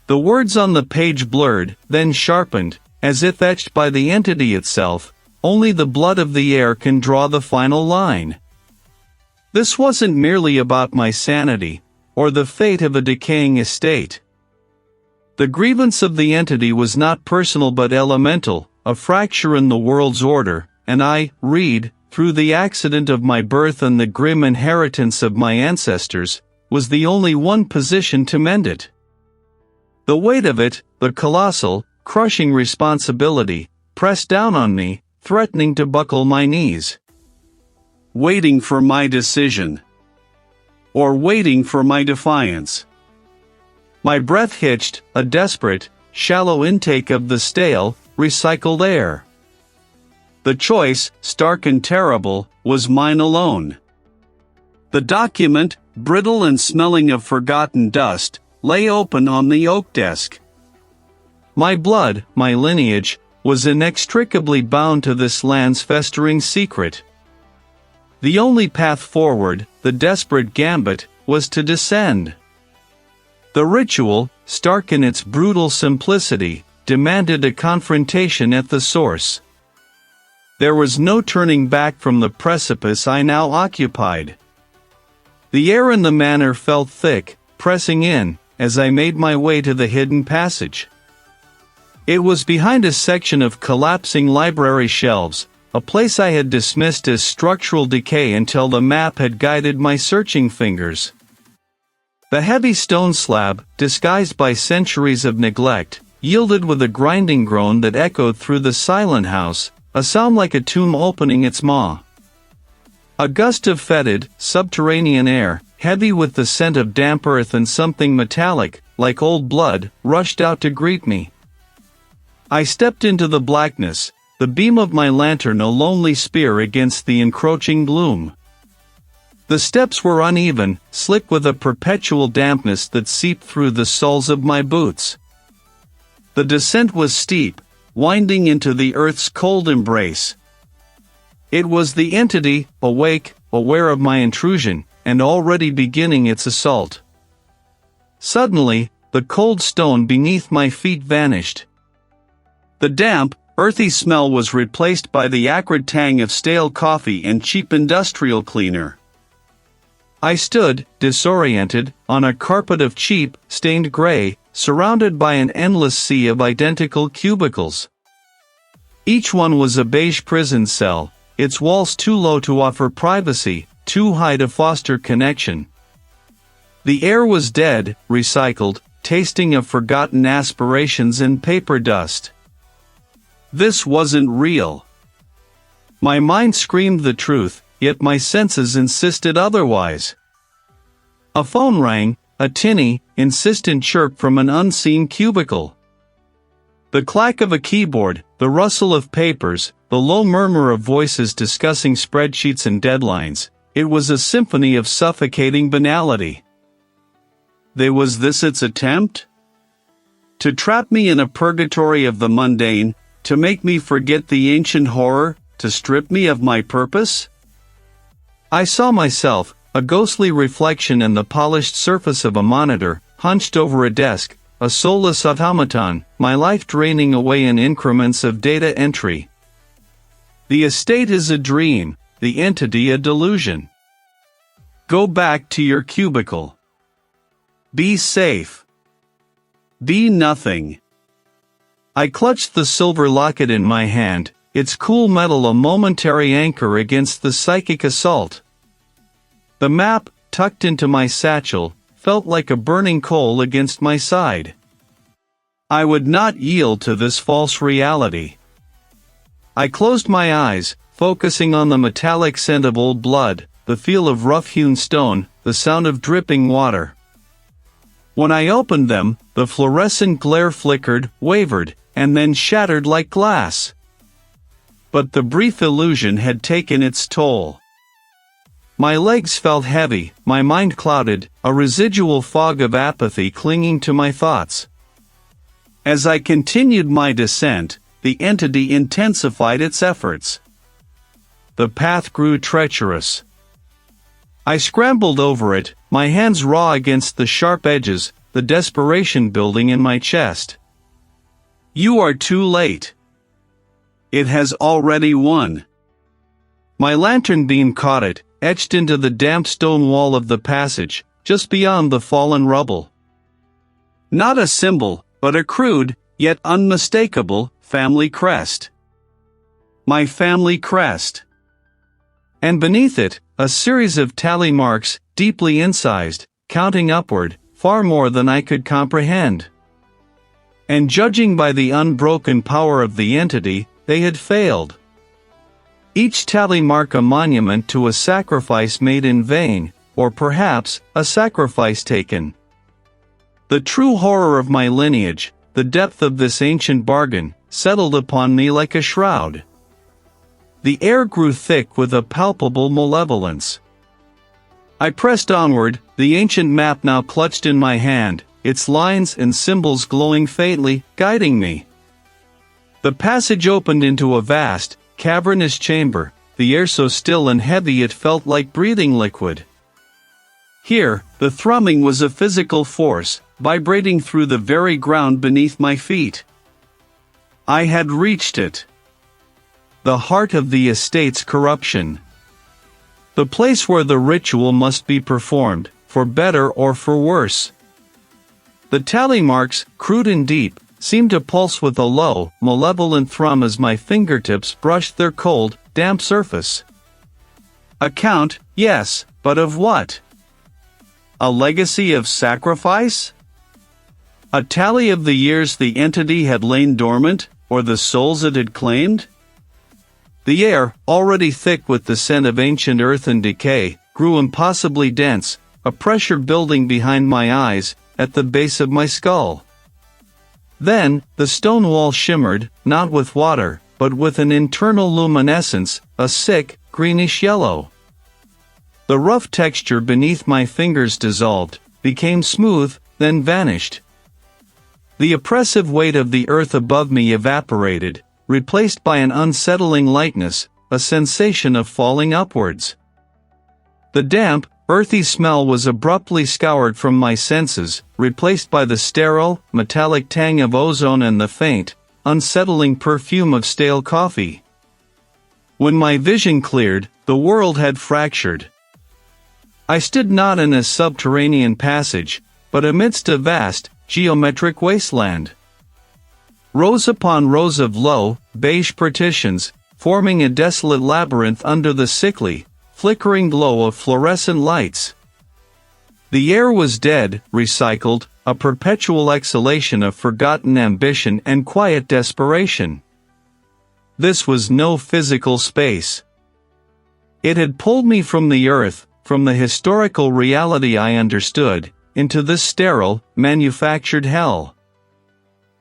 The words on the page blurred, then sharpened, as if etched by the entity itself. Only the blood of the air can draw the final line. This wasn't merely about my sanity, or the fate of a decaying estate. The grievance of the entity was not personal but elemental, a fracture in the world's order, and I, Reid, through the accident of my birth and the grim inheritance of my ancestors, was the only one positioned to mend it. The weight of it, the colossal, crushing responsibility, pressed down on me, threatening to buckle my knees. Waiting for my decision. Or waiting for my defiance. My breath hitched, a desperate, shallow intake of the stale, recycled air. The choice, stark and terrible, was mine alone. The document, brittle and smelling of forgotten dust, lay open on the oak desk. My blood, my lineage, was inextricably bound to this land's festering secret. The only path forward, the desperate gambit, was to descend. The ritual, stark in its brutal simplicity, demanded a confrontation at the source. There was no turning back from the precipice I now occupied. The air in the manor felt thick, pressing in, as I made my way to the hidden passage. It was behind a section of collapsing library shelves, a place I had dismissed as structural decay until the map had guided my searching fingers. The heavy stone slab, disguised by centuries of neglect, yielded with a grinding groan that echoed through the silent house, a sound like a tomb opening its maw. A gust of fetid, subterranean air, heavy with the scent of damp earth and something metallic, like old blood, rushed out to greet me. I stepped into the blackness, the beam of my lantern a lonely spear against the encroaching gloom. The steps were uneven, slick with a perpetual dampness that seeped through the soles of my boots. The descent was steep, winding into the earth's cold embrace. It was the entity, awake, aware of my intrusion, and already beginning its assault. Suddenly, the cold stone beneath my feet vanished. The damp, earthy smell was replaced by the acrid tang of stale coffee and cheap industrial cleaner. I stood, disoriented, on a carpet of cheap, stained gray, surrounded by an endless sea of identical cubicles. Each one was a beige prison cell, its walls too low to offer privacy, too high to foster connection. The air was dead, recycled, tasting of forgotten aspirations and paper dust. This wasn't real. My mind screamed the truth, yet my senses insisted otherwise. A phone rang, a tinny, insistent chirp from an unseen cubicle. The clack of a keyboard, the rustle of papers, the low murmur of voices discussing spreadsheets and deadlines, it was a symphony of suffocating banality. Was this its attempt? To trap me in a purgatory of the mundane, to make me forget the ancient horror, to strip me of my purpose? I saw myself, a ghostly reflection in the polished surface of a monitor, hunched over a desk, a soulless automaton, my life draining away in increments of data entry. The estate is a dream, the entity a delusion. Go back to your cubicle. Be safe. Be nothing. I clutched the silver locket in my hand, its cool metal a momentary anchor against the psychic assault. The map, tucked into my satchel, felt like a burning coal against my side. I would not yield to this false reality. I closed my eyes, focusing on the metallic scent of old blood, the feel of rough-hewn stone, the sound of dripping water. When I opened them, the fluorescent glare flickered, wavered, and then shattered like glass. But the brief illusion had taken its toll. My legs felt heavy, my mind clouded, a residual fog of apathy clinging to my thoughts. As I continued my descent, the entity intensified its efforts. The path grew treacherous. I scrambled over it, my hands raw against the sharp edges, the desperation building in my chest. You are too late. It has already won. My lantern beam caught it, etched into the damp stone wall of the passage, just beyond the fallen rubble. Not a symbol, but a crude, yet unmistakable, family crest. My family crest. And beneath it, a series of tally marks, deeply incised, counting upward, far more than I could comprehend. And judging by the unbroken power of the entity, they had failed. Each tally mark a monument to a sacrifice made in vain, or perhaps, a sacrifice taken. The true horror of my lineage, the depth of this ancient bargain, settled upon me like a shroud. The air grew thick with a palpable malevolence. I pressed onward, the ancient map now clutched in my hand, its lines and symbols glowing faintly, guiding me. The passage opened into a vast, cavernous chamber, the air so still and heavy it felt like breathing liquid. Here, the thrumming was a physical force, vibrating through the very ground beneath my feet. I had reached it. The heart of the estate's corruption. The place where the ritual must be performed, for better or for worse. The tally marks, crude and deep, seemed to pulse with a low, malevolent thrum as my fingertips brushed their cold, damp surface. A count, yes, but of what? A legacy of sacrifice? A tally of the years the entity had lain dormant, or the souls it had claimed? The air, already thick with the scent of ancient earth and decay, grew impossibly dense, a pressure building behind my eyes, at the base of my skull. Then, the stone wall shimmered, not with water, but with an internal luminescence, a sick, greenish yellow. The rough texture beneath my fingers dissolved, became smooth, then vanished. The oppressive weight of the earth above me evaporated, replaced by an unsettling lightness, a sensation of falling upwards. The damp, earthy smell was abruptly scoured from my senses, replaced by the sterile, metallic tang of ozone and the faint, unsettling perfume of stale coffee. When my vision cleared, the world had fractured. I stood not in a subterranean passage, but amidst a vast, geometric wasteland. Rows upon rows of low, beige partitions, forming a desolate labyrinth under the sickly, flickering glow of fluorescent lights. The air was dead, recycled, a perpetual exhalation of forgotten ambition and quiet desperation. This was no physical space. It had pulled me from the earth, from the historical reality I understood, into this sterile, manufactured hell.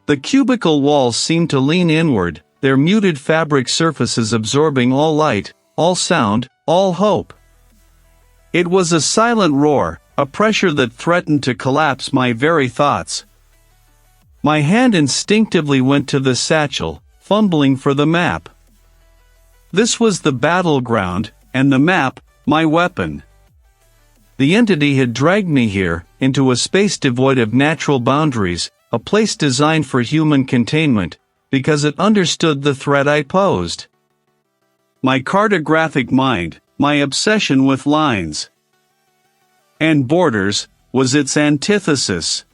The cubicle walls seemed to lean inward, their muted fabric surfaces absorbing all light, all sound, all hope. It was a silent roar, a pressure that threatened to collapse my very thoughts. My hand instinctively went to the satchel, fumbling for the map. This was the battleground, and the map, my weapon. The entity had dragged me here, into a space devoid of natural boundaries, a place designed for human containment, because it understood the threat I posed. My cartographic mind, my obsession with lines and borders, was its antithesis.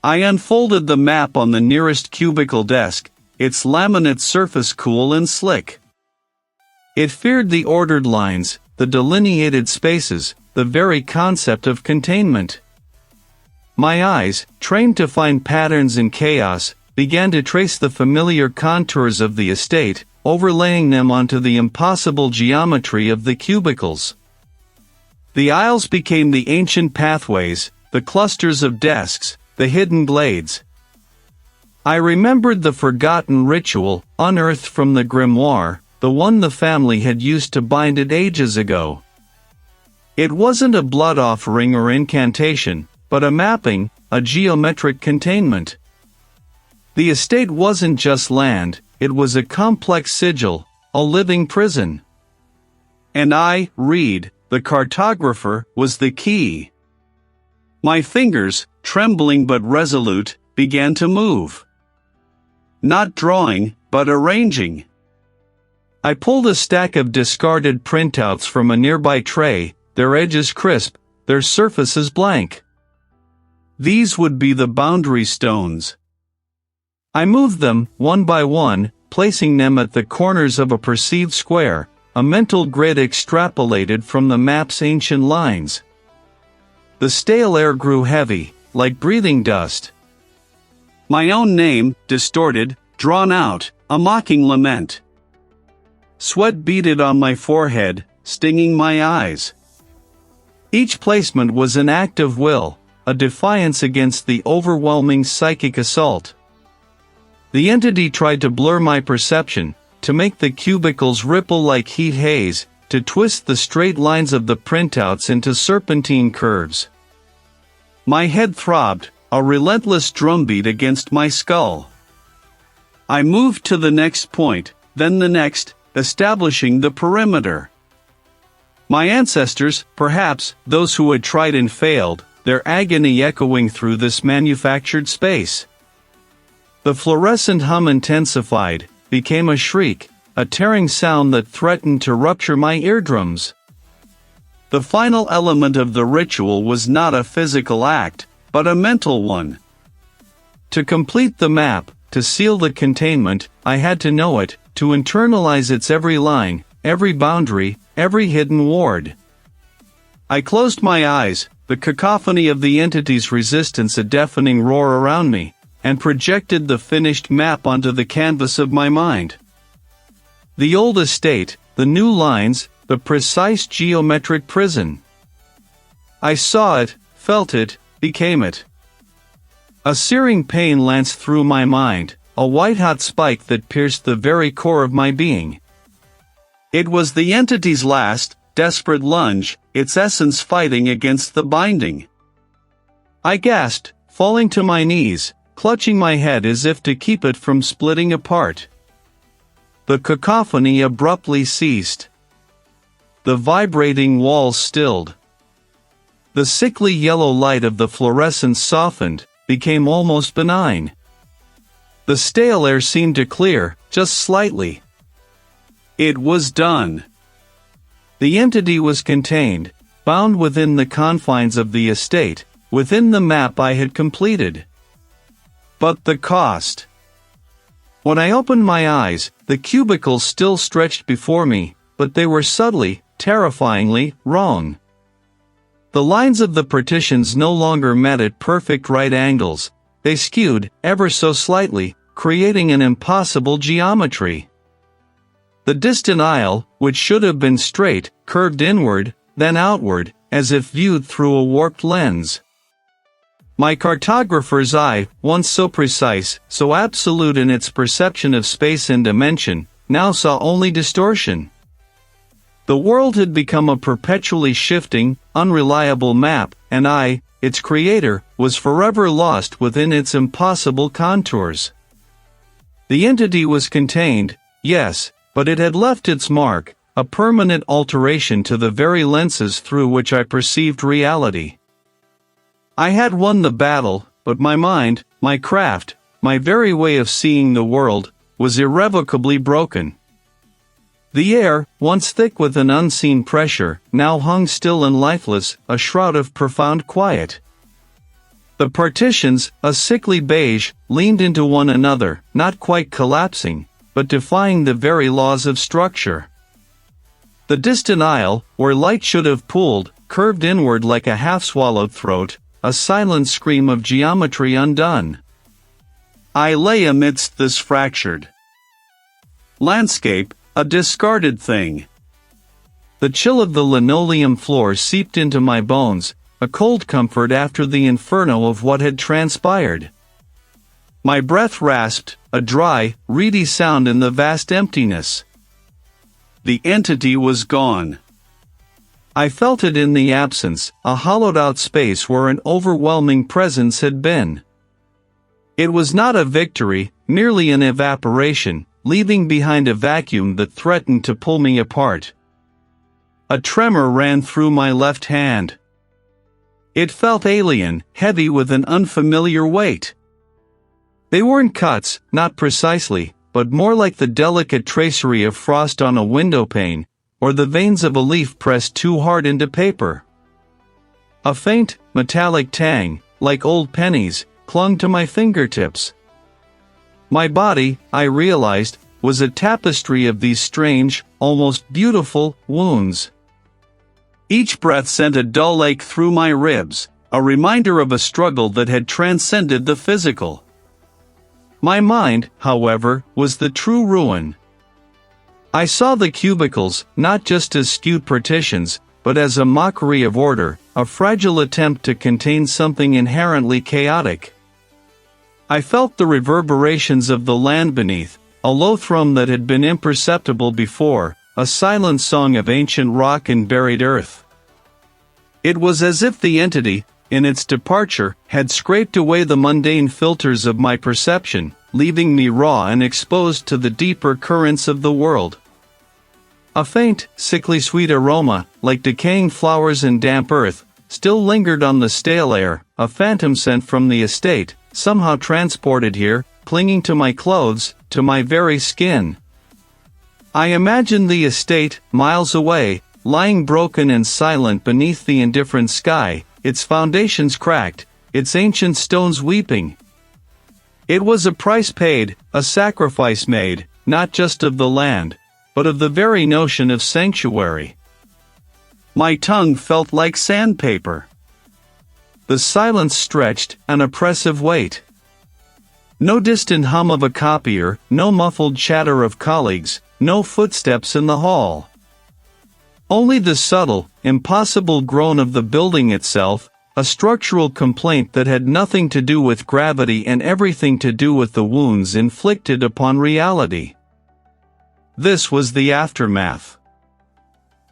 I unfolded the map on the nearest cubicle desk, its laminate surface cool and slick. It feared the ordered lines, the delineated spaces, the very concept of containment. My eyes, trained to find patterns in chaos, began to trace the familiar contours of the estate, overlaying them onto the impossible geometry of the cubicles. The aisles became the ancient pathways, the clusters of desks, the hidden glades. I remembered the forgotten ritual, unearthed from the grimoire, the one the family had used to bind it ages ago. It wasn't a blood offering or incantation, but a mapping, a geometric containment. The estate wasn't just land, it was a complex sigil, a living prison. And I, Reid, the cartographer, was the key. My fingers, trembling but resolute, began to move. Not drawing, but arranging. I pulled a stack of discarded printouts from a nearby tray, their edges crisp, their surfaces blank. These would be the boundary stones. I moved them, one by one, placing them at the corners of a perceived square, a mental grid extrapolated from the map's ancient lines. The stale air grew heavy, like breathing dust. My own name, distorted, drawn out, a mocking lament. Sweat beaded on my forehead, stinging my eyes. Each placement was an act of will, a defiance against the overwhelming psychic assault. The entity tried to blur my perception, to make the cubicles ripple like heat haze, to twist the straight lines of the printouts into serpentine curves. My head throbbed, a relentless drumbeat against my skull. I moved to the next point, then the next, establishing the perimeter. My ancestors, perhaps, those who had tried and failed, their agony echoing through this manufactured space. The fluorescent hum intensified, became a shriek, a tearing sound that threatened to rupture my eardrums. The final element of the ritual was not a physical act, but a mental one. To complete the map, to seal the containment, I had to know it, to internalize its every line, every boundary, every hidden ward. I closed my eyes, the cacophony of the entity's resistance a deafening roar around me, and projected the finished map onto the canvas of my mind. The old estate, the new lines, the precise geometric prison. I saw it, felt it, became it. A searing pain lanced through my mind, a white-hot spike that pierced the very core of my being. It was the entity's last, desperate lunge, its essence fighting against the binding. I gasped, falling to my knees, clutching my head as if to keep it from splitting apart. The cacophony abruptly ceased. The vibrating walls stilled. The sickly yellow light of the fluorescence softened, became almost benign. The stale air seemed to clear, just slightly. It was done. The entity was contained, bound within the confines of the estate, within the map I had completed. But the cost. When I opened my eyes, the cubicles still stretched before me, but they were subtly, terrifyingly, wrong. The lines of the partitions no longer met at perfect right angles, they skewed, ever so slightly, creating an impossible geometry. The distant aisle, which should have been straight, curved inward, then outward, as if viewed through a warped lens. My cartographer's eye, once so precise, so absolute in its perception of space and dimension, now saw only distortion. The world had become a perpetually shifting, unreliable map, and I, its creator, was forever lost within its impossible contours. The entity was contained, yes, but it had left its mark, a permanent alteration to the very lenses through which I perceived reality. I had won the battle, but my mind, my craft, my very way of seeing the world, was irrevocably broken. The air, once thick with an unseen pressure, now hung still and lifeless, a shroud of profound quiet. The partitions, a sickly beige, leaned into one another, not quite collapsing, but defying the very laws of structure. The distant aisle, where light should have pooled, curved inward like a half-swallowed throat, a silent scream of geometry undone. I lay amidst this fractured landscape, a discarded thing. The chill of the linoleum floor seeped into my bones, a cold comfort after the inferno of what had transpired. My breath rasped, a dry, reedy sound in the vast emptiness. The entity was gone. I felt it in the absence, a hollowed-out space where an overwhelming presence had been. It was not a victory, merely an evaporation, leaving behind a vacuum that threatened to pull me apart. A tremor ran through my left hand. It felt alien, heavy with an unfamiliar weight. They weren't cuts, not precisely, but more like the delicate tracery of frost on a windowpane, or the veins of a leaf pressed too hard into paper. A faint, metallic tang, like old pennies, clung to my fingertips. My body, I realized, was a tapestry of these strange, almost beautiful, wounds. Each breath sent a dull ache through my ribs, a reminder of a struggle that had transcended the physical. My mind, however, was the true ruin. I saw the cubicles, not just as skewed partitions, but as a mockery of order, a fragile attempt to contain something inherently chaotic. I felt the reverberations of the land beneath, a low thrum that had been imperceptible before, a silent song of ancient rock and buried earth. It was as if the entity, in its departure, had scraped away the mundane filters of my perception, leaving me raw and exposed to the deeper currents of the world. A faint, sickly sweet aroma, like decaying flowers and damp earth, still lingered on the stale air, a phantom scent from the estate, somehow transported here, clinging to my clothes, to my very skin. I imagined the estate, miles away, lying broken and silent beneath the indifferent sky, its foundations cracked, its ancient stones weeping. It was a price paid, a sacrifice made, not just of the land, but of the very notion of sanctuary. My tongue felt like sandpaper. the silence stretched, an oppressive weight. No distant hum of a copier, no muffled chatter of colleagues, no footsteps in the hall. Only the subtle, impossible groan of the building itself, a structural complaint that had nothing to do with gravity and everything to do with the wounds inflicted upon reality. This was the aftermath.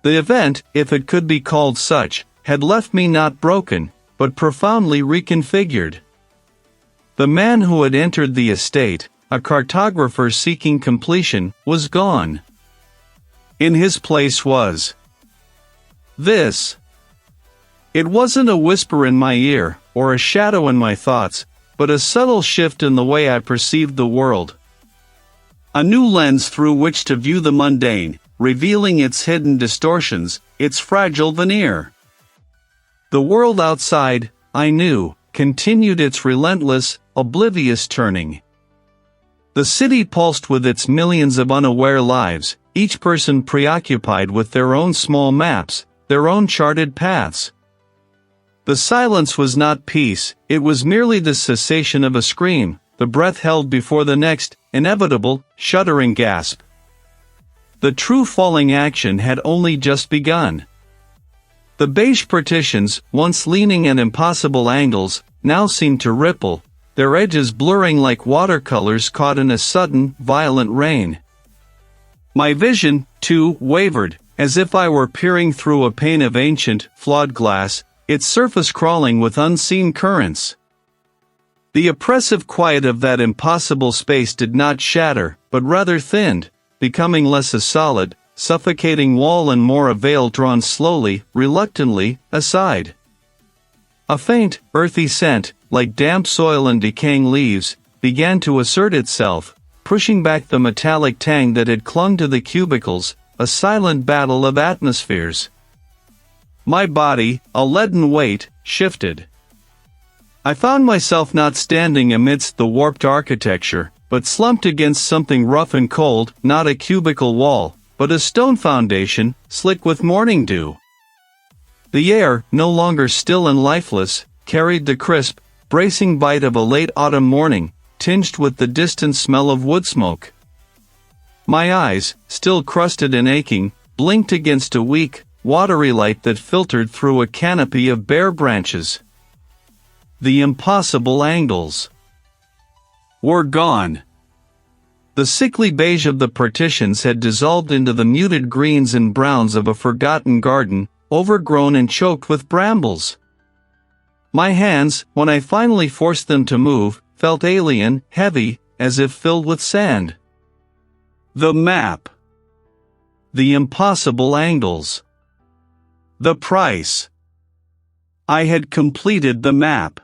The event, if it could be called such, had left me not broken, but profoundly reconfigured. The man who had entered the estate, a cartographer seeking completion, was gone. In his place was this. It wasn't a whisper in my ear, or a shadow in my thoughts, but a subtle shift in the way I perceived the world. A new lens through which to view the mundane, revealing its hidden distortions, its fragile veneer. The world outside, I knew, continued its relentless, oblivious turning. The city pulsed with its millions of unaware lives, each person preoccupied with their own small maps, their own charted paths. The silence was not peace, it was merely the cessation of a scream, the breath held before the next, inevitable, shuddering gasp. The true falling action had only just begun. The beige partitions, once leaning at impossible angles, now seemed to ripple, their edges blurring like watercolors caught in a sudden, violent rain. My vision, too, wavered, as if I were peering through a pane of ancient, flawed glass, its surface crawling with unseen currents. The oppressive quiet of that impossible space did not shatter, but rather thinned, becoming less a solid, suffocating wall and more a veil drawn slowly, reluctantly, aside. A faint, earthy scent, like damp soil and decaying leaves, began to assert itself, pushing back the metallic tang that had clung to the cubicles, a silent battle of atmospheres. My body, a leaden weight, shifted. I found myself not standing amidst the warped architecture, but slumped against something rough and cold, not a cubicle wall, but a stone foundation, slick with morning dew. The air, no longer still and lifeless, carried the crisp, bracing bite of a late autumn morning, tinged with the distant smell of wood smoke. My eyes, still crusted and aching, blinked against a weak, watery light that filtered through a canopy of bare branches. The impossible angles were gone. The sickly beige of the partitions had dissolved into the muted greens and browns of a forgotten garden, overgrown and choked with brambles. My hands, when I finally forced them to move, felt alien, heavy, as if filled with sand. The map. The impossible angles. The price. I had completed the map.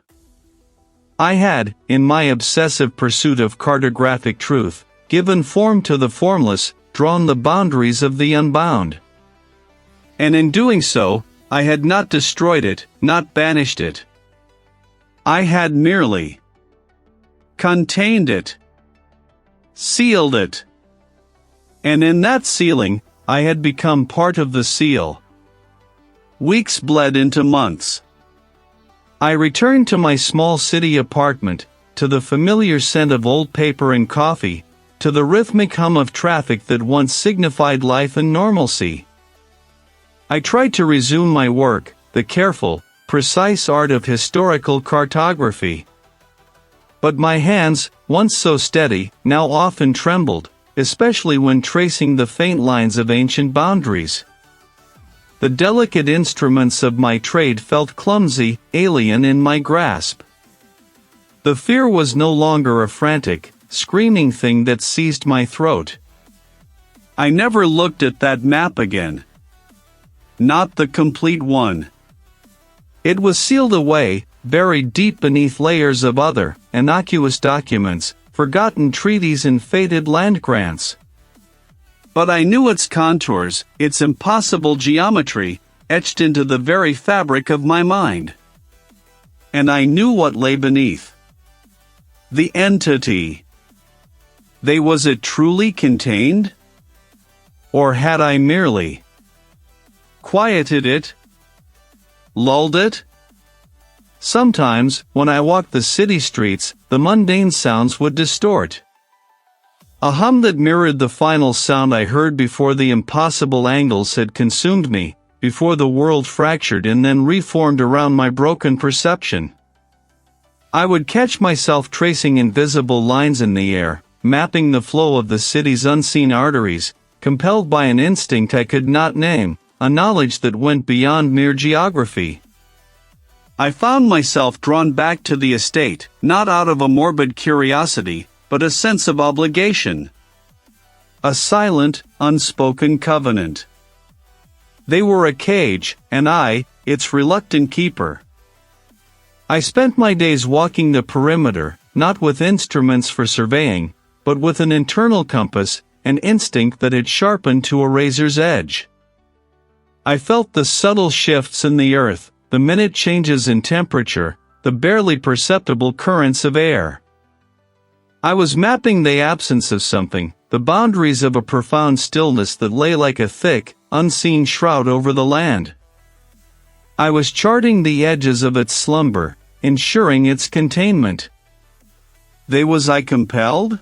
I had, in my obsessive pursuit of cartographic truth, given form to the formless, drawn the boundaries of the unbound. And in doing so, I had not destroyed it, not banished it. I had merely contained it, sealed it. And in that sealing, I had become part of the seal. Weeks bled into months. I returned to my small city apartment, to the familiar scent of old paper and coffee, to the rhythmic hum of traffic that once signified life and normalcy. I tried to resume my work, the careful, precise art of historical cartography. But my hands, once so steady, now often trembled, especially when tracing the faint lines of ancient boundaries. The delicate instruments of my trade felt clumsy, alien in my grasp. The fear was no longer a frantic, screaming thing that seized my throat. I never looked at that map again. Not the complete one. It was sealed away, buried deep beneath layers of other, innocuous documents, forgotten treaties and faded land grants. But I knew its contours, its impossible geometry, etched into the very fabric of my mind. And I knew what lay beneath. The entity. Was it truly contained? Or had I merely quieted it? Lulled it? Sometimes, when I walked the city streets, the mundane sounds would distort. A hum that mirrored the final sound I heard before the impossible angles had consumed me, before the world fractured and then reformed around my broken perception. I would catch myself tracing invisible lines in the air, mapping the flow of the city's unseen arteries, compelled by an instinct I could not name, a knowledge that went beyond mere geography. I found myself drawn back to the estate, not out of a morbid curiosity, but a sense of obligation. A silent, unspoken covenant. They were a cage, and I, its reluctant keeper. I spent my days walking the perimeter, not with instruments for surveying, but with an internal compass, an instinct that had sharpened to a razor's edge. I felt the subtle shifts in the earth, the minute changes in temperature, the barely perceptible currents of air. I was mapping the absence of something, the boundaries of a profound stillness that lay like a thick, unseen shroud over the land. I was charting the edges of its slumber, ensuring its containment. Was I compelled?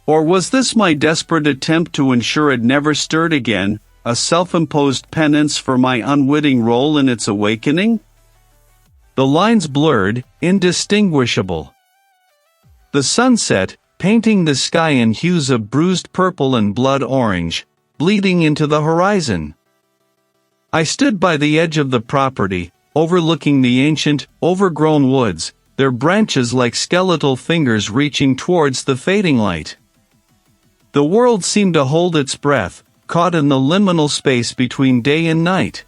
Or was this my desperate attempt to ensure it never stirred again, a self-imposed penance for my unwitting role in its awakening? The lines blurred, indistinguishable. The sunset, painting the sky in hues of bruised purple and blood orange, bleeding into the horizon. I stood by the edge of the property, overlooking the ancient, overgrown woods, their branches like skeletal fingers reaching towards the fading light. The world seemed to hold its breath, caught in the liminal space between day and night.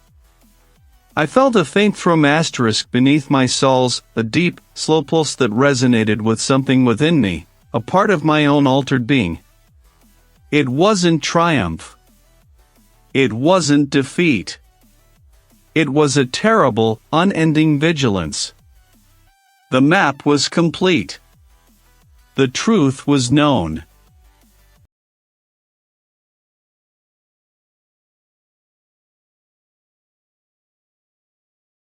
I felt a faint thrum asterisk beneath my soles, a deep, slow pulse that resonated with something within me, a part of my own altered being. It wasn't triumph. It wasn't defeat. It was a terrible, unending vigilance. The map was complete. The truth was known.